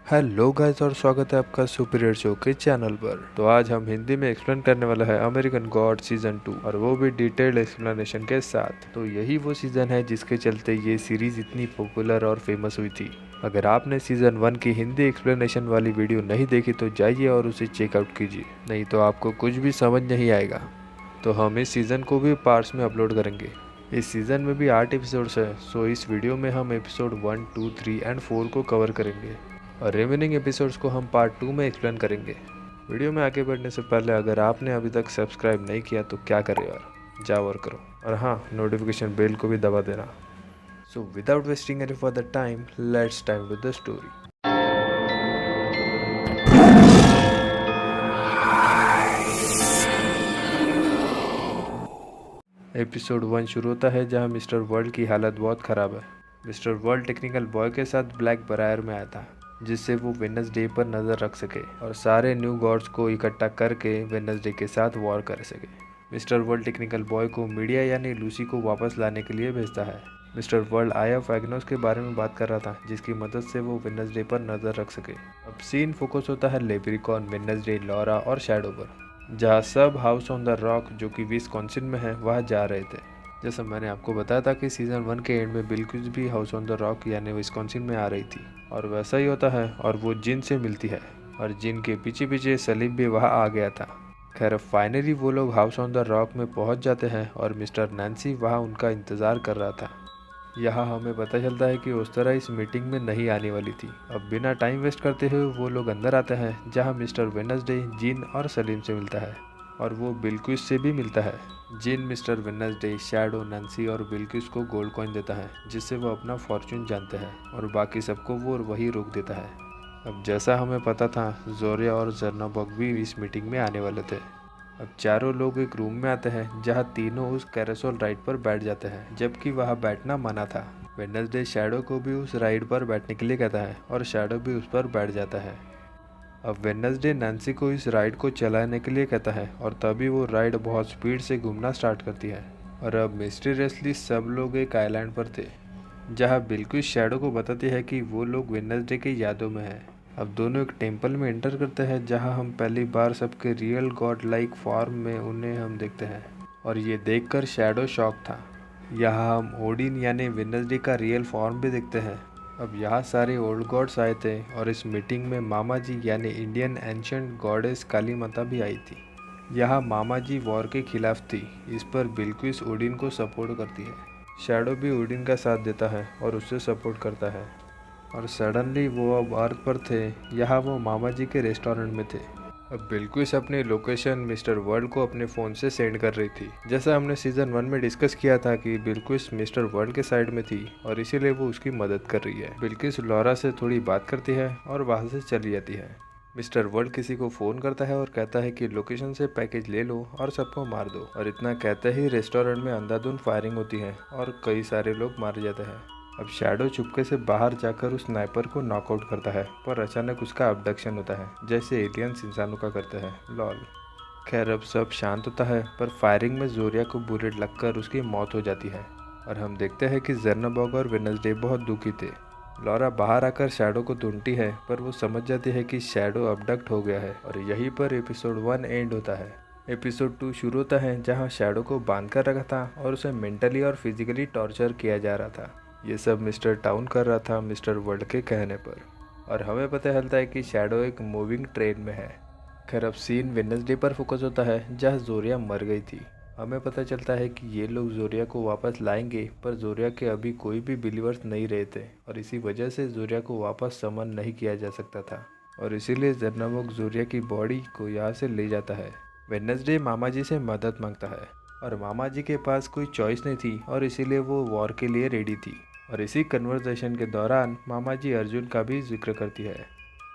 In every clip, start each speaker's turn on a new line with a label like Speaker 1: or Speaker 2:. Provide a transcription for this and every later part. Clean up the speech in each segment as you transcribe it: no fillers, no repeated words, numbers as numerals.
Speaker 1: Hello guys और स्वागत है आपका सुपीरियर शो के चैनल पर। तो आज हम हिंदी में एक्सप्लेन करने वाला है अमेरिकन गॉड सीजन 2 और वो भी डिटेल्ड एक्सप्लेनेशन के साथ। तो यही वो सीजन है जिसके चलते ये सीरीज इतनी पॉपुलर और फेमस हुई थी। अगर आपने सीजन 1 की हिंदी एक्सप्लेनेशन वाली वीडियो नहीं देखी तो जाइए और उसे चेकआउट कीजिए, नहीं तो आपको कुछ भी समझ नहीं आएगा। तो हम इस सीज़न को भी पार्ट्स में अपलोड करेंगे। इस सीज़न में भी 8 एपिसोड्स हैं, सो इस वीडियो में हम एपिसोड 1, 2, 3 एंड 4 को कवर करेंगे और रिमेनिंग एपिसोड्स को हम पार्ट 2 में एक्सप्लेन करेंगे। वीडियो में आगे बढ़ने से पहले अगर आपने अभी तक सब्सक्राइब नहीं किया तो क्या करे यार, जाओ और करो, और हाँ, नोटिफिकेशन बेल को भी दबा देना। So without wasting any further time, let's time with the story. Episode 1 शुरू होता है जहां मिस्टर वर्ल्ड की हालत बहुत ख़राब है। मिस्टर वर्ल्ड टेक्निकल बॉय के साथ ब्लैक बरायर में आया था जिससे वो वेडनेसडे पर नज़र रख सके और सारे न्यू गॉड्स को इकट्ठा करके वेडनेसडे के साथ वॉर कर सके। मिस्टर वर्ल्ड टेक्निकल बॉय को मीडिया यानी लूसी को वापस लाने के लिए भेजता है। मिस्टर वर्ल्ड आया फैग्नोस के बारे में बात कर रहा था जिसकी मदद से वो वेडनेसडे पर नज़र रख सके। अब सीन फोकस होता है लेप्रिकॉन, वेडनेसडे, लॉरा और शैडो पर, जहाँ सब हाउस ऑन द रॉक जो कि विस्कॉन्सिन में है वहाँ जा रहे थे। जैसा मैंने आपको बताया था कि सीज़न 1 के एंड में बिल्कुल भी हाउस ऑन द रॉक यानी विस्कॉन्सिन में आ रही थी, और वैसा ही होता है और वो जिन से मिलती है और जिन के पीछे पीछे सलीम भी वहाँ आ गया था। खैर फाइनली वो लोग हाउस ऑन द रॉक में पहुँच जाते हैं और मिस्टर नैन्सी वहाँ उनका इंतज़ार कर रहा था। यहाँ हमें पता चलता है कि उस तरह इस मीटिंग में नहीं आने वाली थी। अब बिना टाइम वेस्ट करते हुए वो लोग अंदर आते हैं जहाँ मिस्टर वेडनेसडे जिन और सलीम से मिलता है और वो बिल्कुस से भी मिलता है। जिन मिस्टर वेडनेसडे, शैडो, नैन्सी और बिल्कुस को गोल्ड कॉइन देता है जिससे वो अपना फॉर्चून जानते हैं और बाकी सबको वो वही रोक देता है। अब जैसा हमें पता था जोरिया और जर्नोबॉग भी इस मीटिंग में आने वाले थे। अब चारों लोग एक रूम में आते हैं जहां तीनों उस कैरोसेल राइड पर बैठ जाते हैं जबकि वहां बैठना मना था। वेडनेसडे शैडो को भी उस राइड पर बैठने के लिए कहता है और शैडो भी उस पर बैठ जाता है। अब वेडनेसडे नैन्सी को इस राइड को चलाने के लिए कहता है और तभी वो राइड बहुत स्पीड से घूमना स्टार्ट करती है। और अब मिस्टीरियसली सब लोग एक आइलैंड पर थे जहाँ बिल्कुल शैडो को बताती है कि वो लोग वेडनेसडे के यादों में हैं। अब दोनों एक टेंपल में एंटर करते हैं जहां हम पहली बार सबके रियल गॉड लाइक फॉर्म में उन्हें हम देखते हैं और ये देखकर शैडो शॉक था। यहाँ हम ओडिन यानी वेडनेसडे का रियल फॉर्म भी देखते हैं। अब यहाँ सारे ओल्ड गॉड्स आए थे और इस मीटिंग में मामा जी यानी इंडियन एंशंट गॉडेस काली माता भी आई थी। यहाँ मामा जी वॉर के खिलाफ थी, इस पर बिल्कुल ओडिन को सपोर्ट करती है। शैडो भी ओडिन का साथ देता है और उससे सपोर्ट करता है। और सडनली वो अब अर्थ पर थे, यहाँ वो मामा जी के रेस्टोरेंट में थे। अब बिल्कुस अपनी लोकेशन मिस्टर वर्ल्ड को अपने फ़ोन से सेंड कर रही थी। जैसा हमने सीज़न 1 में डिस्कस किया था कि बिल्कुस मिस्टर वर्ल्ड के साइड में थी और इसीलिए वो उसकी मदद कर रही है। बिल्कुस लॉरा से थोड़ी बात करती है और वहाँ से चली जाती है। मिस्टर वर्ल्ड किसी को फ़ोन करता है और कहता है कि लोकेशन से पैकेज ले लो और सबको मार दो, और इतना कहते ही रेस्टोरेंट में अंधाधुंध फायरिंग होती है और कई सारे लोग मारे जाते हैं। अब शैडो चुपके से बाहर जाकर उस स्नाइपर को नॉकआउट करता है पर अचानक उसका अबडक्शन होता है जैसे एलियंस इंसानों का करते हैं, लॉल। खैर अब सब शांत होता है पर फायरिंग में जोरिया को बुलेट लगकर उसकी मौत हो जाती है और हम देखते हैं कि जर्नबॉग और वेडनेसडे बहुत दुखी थे। लॉरा बाहर आकर शैडो को ढूंढती है पर वो समझ जाती है कि शैडो अबडक्ट हो गया है और यहीं पर एपिसोड 1 एंड होता है। एपिसोड 2 शुरू होता है जहाँ शैडो को बांध कर रखा था और उसे मेंटली और फिजिकली टॉर्चर किया जा रहा था। ये सब मिस्टर टाउन कर रहा था मिस्टर वर्ल्ड के कहने पर, और हमें पता चलता है कि शैडो एक मूविंग ट्रेन में है। खैर अब सीन वेडनेसडे पर फोकस होता है जहाँ जोरिया मर गई थी। हमें पता चलता है कि ये लोग जोरिया को वापस लाएंगे पर जोरिया के अभी कोई भी बिलीवर्स नहीं रहे थे और इसी वजह से जोरिया को वापस समन नहीं किया जा सकता था और इसीलिए जर्नबॉग जोरिया की बॉडी को यहाँ से ले जाता है। वेडनेसडे मामा जी से मदद मांगता है और मामा जी के पास कोई चॉइस नहीं थी और इसीलिए वो वॉर के लिए रेडी थी। और इसी कन्वर्सेशन के दौरान मामा जी अर्जुन का भी जिक्र करती है।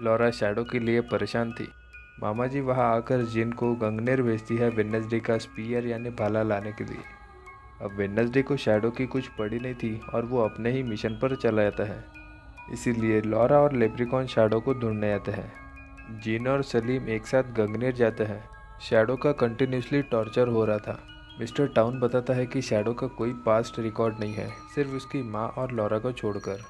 Speaker 1: लॉरा शैडो के लिए परेशान थी। मामा जी वहाँ आकर जिन को गंगनेर भेजती है वेडनेसडे का स्पीयर यानी भाला लाने के लिए। अब वेडनेसडे को शैडो की कुछ पड़ी नहीं थी और वो अपने ही मिशन पर चला जाता है, इसीलिए लॉरा और लेप्रिकॉन शैडो को ढूंढने आते हैं। जिन और सलीम एक साथ गंगनेर जाते हैं। शैडो का कंटिन्यूसली टॉर्चर हो रहा था। मिस्टर टाउन बताता है कि शैडो का कोई पास्ट रिकॉर्ड नहीं है, सिर्फ उसकी माँ और लॉरा को छोड़कर।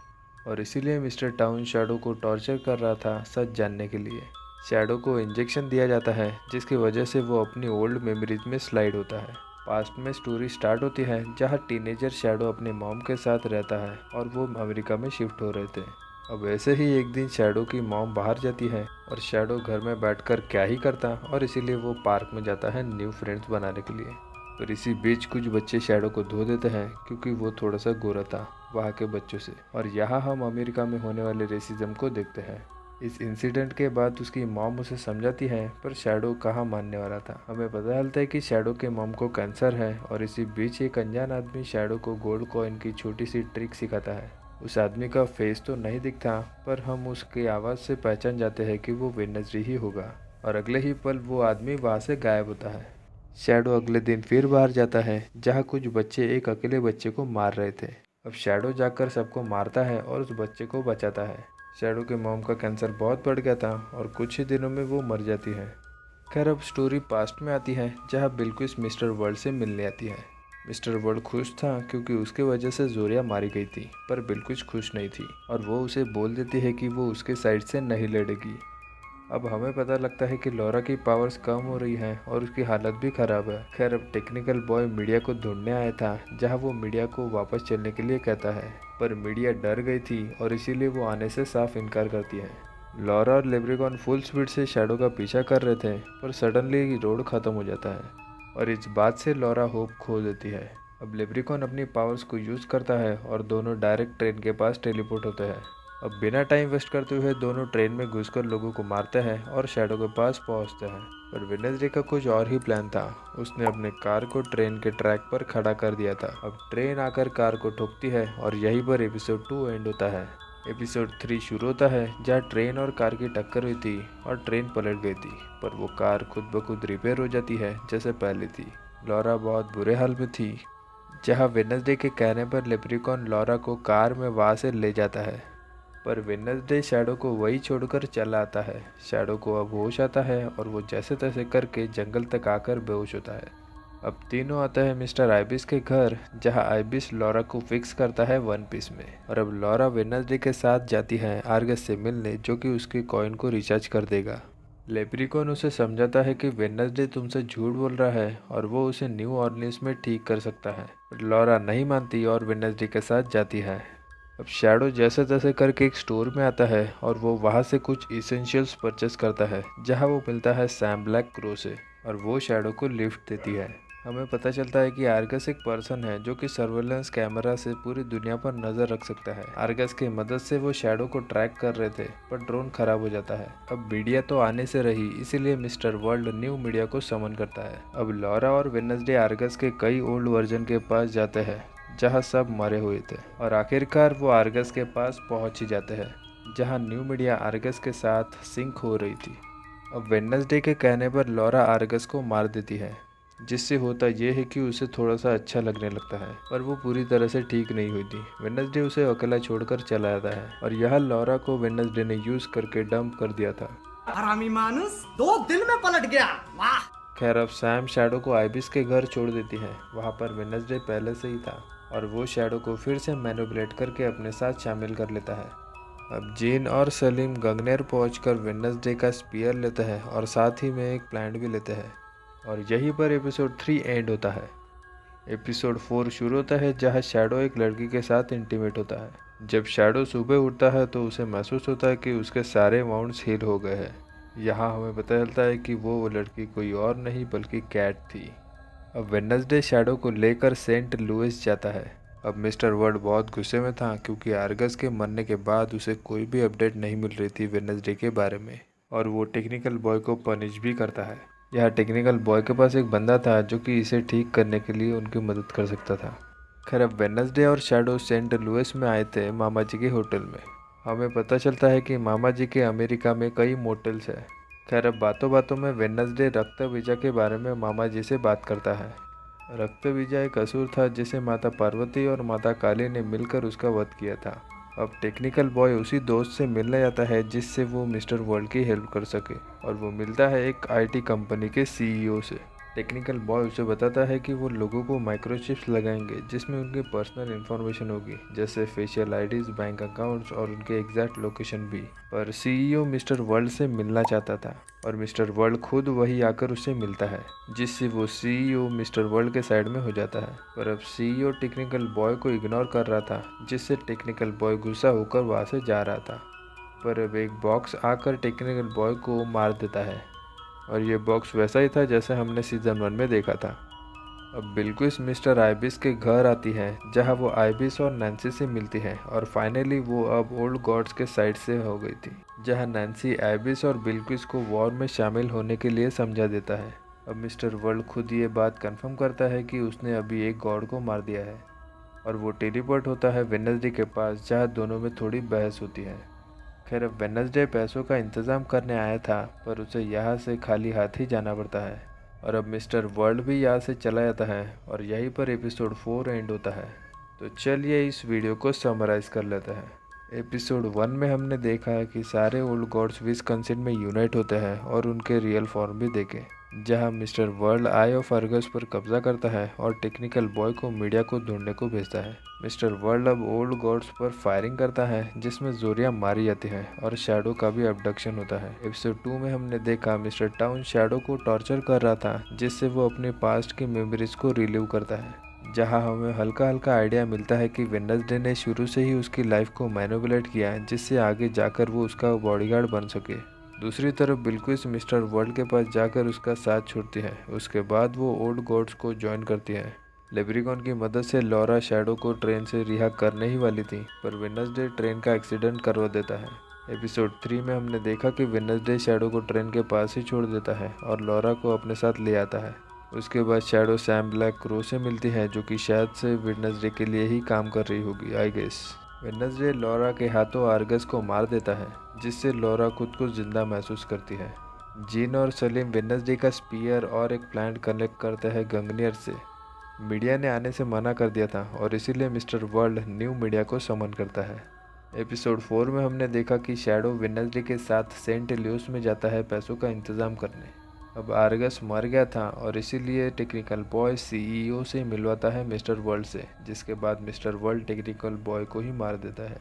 Speaker 1: और इसीलिए मिस्टर टाउन शैडो को टॉर्चर कर रहा था सच जानने के लिए। शैडो को इंजेक्शन दिया जाता है जिसकी वजह से वो अपनी ओल्ड मेमोरीज में स्लाइड होता है। पास्ट में स्टोरी स्टार्ट होती है जहाँ टीनेजर शैडो अपने मॉम के साथ रहता है और वो अमेरिका में शिफ्ट हो रहे थे। अब ऐसे ही एक दिन शैडो की मॉम बाहर जाती है और शैडो घर में बैठकर क्या ही करता, और इसीलिए वो पार्क में जाता है न्यू फ्रेंड्स बनाने के लिए। और इसी बीच कुछ बच्चे शैडो को धो देते हैं क्योंकि वो थोड़ा सा गोरा था वहाँ के बच्चों से। और यहाँ हम अमेरिका में होने वाले रेसिज्म को देखते हैं। इस इंसिडेंट के बाद उसकी मॉम उसे समझाती है पर शैडो कहाँ मानने वाला था। हमें पता चलता है कि शैडो के मॉम को कैंसर है और इसी बीच एक अनजान आदमी शैडो को गोल्ड कॉइन की छोटी सी ट्रिक सिखाता है। उस आदमी का फेस तो नहीं दिखता पर हम उसकी आवाज़ से पहचान जाते हैं कि वो वेडनेसडे ही होगा, और अगले ही पल वो आदमी वहाँ से गायब होता है। शैडो अगले दिन फिर बाहर जाता है जहाँ कुछ बच्चे एक अकेले बच्चे को मार रहे थे। अब शैडो जाकर सबको मारता है और उस बच्चे को बचाता है। शैडो के मॉम का कैंसर बहुत बढ़ गया था और कुछ ही दिनों में वो मर जाती है। खैर अब स्टोरी पास्ट में आती है जहाँ बिल्कुल मिस्टर वर्ल्ड से मिलने आती है। मिस्टर वर्ल्ड खुश था क्योंकि उसके वजह से जोरिया मारी गई थी, पर बिल्कुल खुश नहीं थी और वो उसे बोल देती है कि वो उसके साइड से नहीं लड़ेगी। अब हमें पता लगता है कि लॉरा की पावर्स कम हो रही हैं और उसकी हालत भी ख़राब है। खैर अब टेक्निकल बॉय मीडिया को ढूंढने आया था जहां वो मीडिया को वापस चलने के लिए कहता है, पर मीडिया डर गई थी और इसीलिए वो आने से साफ इनकार करती है। लॉरा और लेब्रिकॉन फुल स्पीड से शैडो का पीछा कर रहे थे पर सडनली रोड ख़त्म हो जाता है और इस बात से लॉरा होप खो देती है। अब लेब्रिकॉन अपनी पावर्स को यूज़ करता है और दोनों डायरेक्ट ट्रेन के पास टेलीपोर्ट होते हैं। अब बिना टाइम वेस्ट करते हुए दोनों ट्रेन में घुसकर लोगों को मारते हैं और शैडो के पास पहुंचते हैं। पर वेडनेसडे का कुछ और ही प्लान था। उसने अपने कार को ट्रेन के ट्रैक पर खड़ा कर दिया था। अब ट्रेन आकर कार को ठोकती है और यहीं पर एपिसोड 2 एंड होता है। एपिसोड 3 शुरू होता है जहाँ ट्रेन और कार की टक्कर हुई थी और ट्रेन पलट गई थी, पर वो कार खुद ब खुद रिपेयर हो जाती है जैसे पहले थी। लॉरा बहुत बुरे हाल में थी, जहाँ वेडनेसडे के कहने पर लेप्रिकॉन लॉरा को कार में वहाँ से ले जाता है, पर वेडनेसडे शैडो को वही छोड़कर चला आता है। शैडो को अब होश आता है और वो जैसे तैसे करके जंगल तक आकर बेहोश होता है। अब तीनों आता है मिस्टर आइबिस के घर जहां आइबिस लॉरा को फिक्स करता है वन पीस में। और अब लॉरा वेडनेसडे के साथ जाती है आर्गस से मिलने, जो कि उसके कॉइन को रिचार्ज कर देगा। लेप्रिकॉन उसे समझाता है कि वेडनेसडे तुमसे झूठ बोल रहा है और वो उसे न्यू ऑर्लियंस में ठीक कर सकता है। लॉरा नहीं मानती और वेडनेसडे के साथ जाती है। अब शैडो जैसे तैसे करके एक स्टोर में आता है और वो वहाँ से कुछ इसेंशियल्स परचेस करता है जहाँ वो मिलता है सैम ब्लैक क्रो से, और वो शैडो को लिफ्ट देती है। हमें पता चलता है कि आर्गस एक पर्सन है जो कि सर्वेलेंस कैमरा से पूरी दुनिया पर नज़र रख सकता है। आर्गस की मदद से वो शैडो को ट्रैक कर रहे थे पर ड्रोन खराब हो जाता है। अब मीडिया तो आने से रही, इसीलिए मिस्टर वर्ल्ड न्यू मीडिया को समन करता है। अब लॉरा और वेडनेसडे आर्गस के कई ओल्ड वर्जन के पास जाते हैं जहाँ सब मरे हुए थे, और आखिरकार वो आर्गस के पास पहुँच ही जाते हैं जहाँ न्यू मीडिया आर्गस के साथ सिंक हो रही थी। अब वेडनेसडे के कहने पर लॉरा आर्गस को मार देती है, जिससे होता ये है कि उसे थोड़ा सा अच्छा लगने लगता है, पर वो पूरी तरह से ठीक नहीं हुई थी। वेडनेसडे उसे अकेला छोड़कर चला जाता है और यह लॉरा को वेडनेसडे ने यूज करके डंप कर दिया था।
Speaker 2: हरामी मानुस 2 दिन में पलट गया, वाह।
Speaker 1: खैर अब सैम शैडो को आइबिस के घर छोड़ देती है। वहाँ पर वेडनेसडे पहले से ही था और वो शैडो को फिर से मैनिपुलेट करके अपने साथ शामिल कर लेता है। अब जीन और सलीम गंगनेर पहुंचकर वेडनेसडे का स्पीयर लेते हैं और साथ ही में एक प्लांट भी लेते हैं, और यहीं पर एपिसोड 3 एंड होता है। एपिसोड 4 शुरू होता है जहां शैडो एक लड़की के साथ इंटीमेट होता है। जब शैडो सुबह उठता है तो उसे महसूस होता है कि उसके सारे वाउंड्स हील हो गए हैं। यहाँ हमें पता चलता है कि वो लड़की कोई और नहीं बल्कि कैट थी। अब वेडनेसडे शैडो को लेकर सेंट लुइस जाता है। अब मिस्टर वर्ल्ड बहुत गुस्से में था क्योंकि आर्गस के मरने के बाद उसे कोई भी अपडेट नहीं मिल रही थी वेडनेसडे के बारे में, और वो टेक्निकल बॉय को पनिश भी करता है। यह टेक्निकल बॉय के पास एक बंदा था जो कि इसे ठीक करने के लिए उनकी मदद कर सकता था। खैर अब वेडनेसडे और शैडो सेंट लुइस में आए थे मामा जी के होटल में। हमें पता चलता है कि मामा जी के अमेरिका में कई मोटल्स हैं। खैर अब बातों बातों में वेडनेसडे रक्त बीजा के बारे में मामा जी से बात करता है। रक्त बीजा एक असुर था जिसे माता पार्वती और माता काली ने मिलकर उसका वध किया था। अब टेक्निकल बॉय उसी दोस्त से मिलने जाता है जिससे वो मिस्टर वर्ल्ड की हेल्प कर सके, और वो मिलता है एक आईटी कंपनी के सीईओ से। टेक्निकल बॉय उसे बताता है कि वो लोगों को माइक्रोचिप्स लगाएंगे जिसमें उनकी पर्सनल इन्फॉर्मेशन होगी, जैसे फेशियल आईडीज, बैंक अकाउंट्स और उनके एग्जैक्ट लोकेशन भी। पर सीईओ मिस्टर वर्ल्ड से मिलना चाहता था और मिस्टर वर्ल्ड खुद वही आकर उससे मिलता है, जिससे वो सीईओ मिस्टर वर्ल्ड के साइड में हो जाता है। पर अब सीईओ टेक्निकल बॉय को इग्नोर कर रहा था, जिससे टेक्निकल बॉय गुस्सा होकर वहाँ से जा रहा था। पर अब एक बॉक्स आकर टेक्निकल बॉय को मार देता है और ये बॉक्स वैसा ही था जैसे हमने सीज़न 1 में देखा था। अब बिल्कुस मिस्टर आइबिस के घर आती है, जहां वो आइबिस और नैन्सी से मिलती है और फाइनली वो अब ओल्ड गॉड्स के साइड से हो गई थी, जहां नैन्सी आइबिस और बिल्कुस को वॉर में शामिल होने के लिए समझा देता है। अब मिस्टर वर्ल्ड खुद ये बात कंफर्म करता है कि उसने अभी एक गॉड को मार दिया है और वो टेलीपोर्ट होता है वेडनेसडे के पास, जहाँ दोनों में थोड़ी बहस होती है। खैर अब वेडनेसडे पैसों का इंतज़ाम करने आया था, पर उसे यहाँ से खाली हाथ ही जाना पड़ता है और अब मिस्टर वर्ल्ड भी यहाँ से चला जाता है और यहीं पर एपिसोड 4 एंड होता है। तो चलिए इस वीडियो को समराइज़ कर लेते हैं। एपिसोड 1 में हमने देखा कि सारे ओल्ड गॉड्स विस्कॉन्सिन में यूनाइट होते हैं और उनके रियल फॉर्म भी देखे, जहां mister world I of Argus पर कब्जा करता है और टेक्निकल बॉय को मीडिया को ढूंढने को भेजता है। मिस्टर वर्ल्ड अब ओल्ड गॉड्स पर फायरिंग करता है, जिसमें जोरिया मारी जाती है और शैडो का भी अबडक्शन होता है। एपिसोड 2 में हमने देखा मिस्टर टाउन शैडो को टॉर्चर कर रहा था, जिससे वो अपने पास्ट की मेमोरीज को रिलीव करता है, जहां हमें हल्का हल्का आइडिया मिलता है कि वेडनेसडे ने शुरू से ही उसकी लाइफ को मैनिपुलेट किया है, जिससे आगे जाकर वो उसका बॉडीगार्ड बन सके। दूसरी तरफ बिल्कुस मिस्टर वर्ल्ड के पास जाकर उसका साथ छोड़ती है। उसके बाद वो ओल्ड गॉड्स को ज्वाइन करती है। लेब्रिकॉन की मदद से लॉरा शैडो को ट्रेन से रिहा करने ही वाली थी, पर वेडनेसडे ट्रेन का एक्सीडेंट करवा देता है। एपिसोड 3 में हमने देखा कि वेडनेसडे शैडो को ट्रेन के पास ही छोड़ देता है और लॉरा को अपने साथ ले आता है। उसके बाद शैडो सैम ब्लैक क्रो से मिलती है, जो कि शायद से वेडनेसडे के लिए ही काम कर रही होगी, आई गेस। वेडनेसडे लॉरा के हाथों आर्गस को मार देता है, जिससे लॉरा खुद को जिंदा महसूस करती है। जीन और सलीम वेडनेसडे का स्पीयर और एक प्लांट कनेक्ट करते हैं गंगनियर से। मीडिया ने आने से मना कर दिया था और इसीलिए मिस्टर वर्ल्ड न्यू मीडिया को समन करता है। एपिसोड 4 में हमने देखा कि शैडो वेडनेसडे के साथ सेंट एलियोस में जाता है पैसों का इंतज़ाम करने। अब आर्गस मर गया था और इसीलिए टेक्निकल बॉय सीईओ से मिलवाता है मिस्टर वर्ल्ड से, जिसके बाद मिस्टर वर्ल्ड टेक्निकल बॉय को ही मार देता है।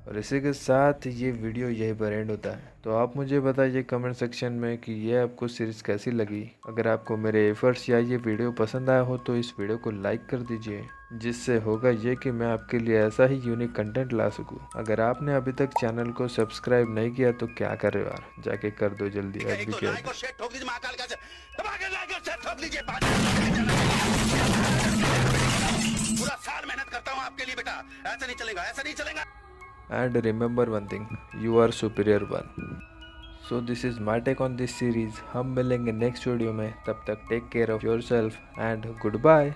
Speaker 1: और इसी के साथ ये वीडियो यहीं पर एंड होता है। तो आप मुझे बताइए कमेंट सेक्शन में कि ये आपको सीरीज़ कैसी लगी। अगर आपको मेरे एफर्ट्स या ये वीडियो पसंद आया हो तो इस वीडियो को लाइक कर दीजिए, जिससे होगा ये कि मैं आपके लिए ऐसा ही यूनिक कंटेंट ला सकूं। अगर आपने अभी तक चैनल को सब्सक्राइब नहीं किया तो क्या कर रहे हो यार, जाके कर दो जल्दी।
Speaker 3: पूरा साल मेहनत करता हूँ आपके लिए बेटा, ऐसा नहीं चलेगा, ऐसा नहीं चलेगा।
Speaker 1: And remember one thing, you are superior one. So this is my take on this series. हम मिलेंगे नेक्स्ट वीडियो में, तब तक take care of yourself and good bye.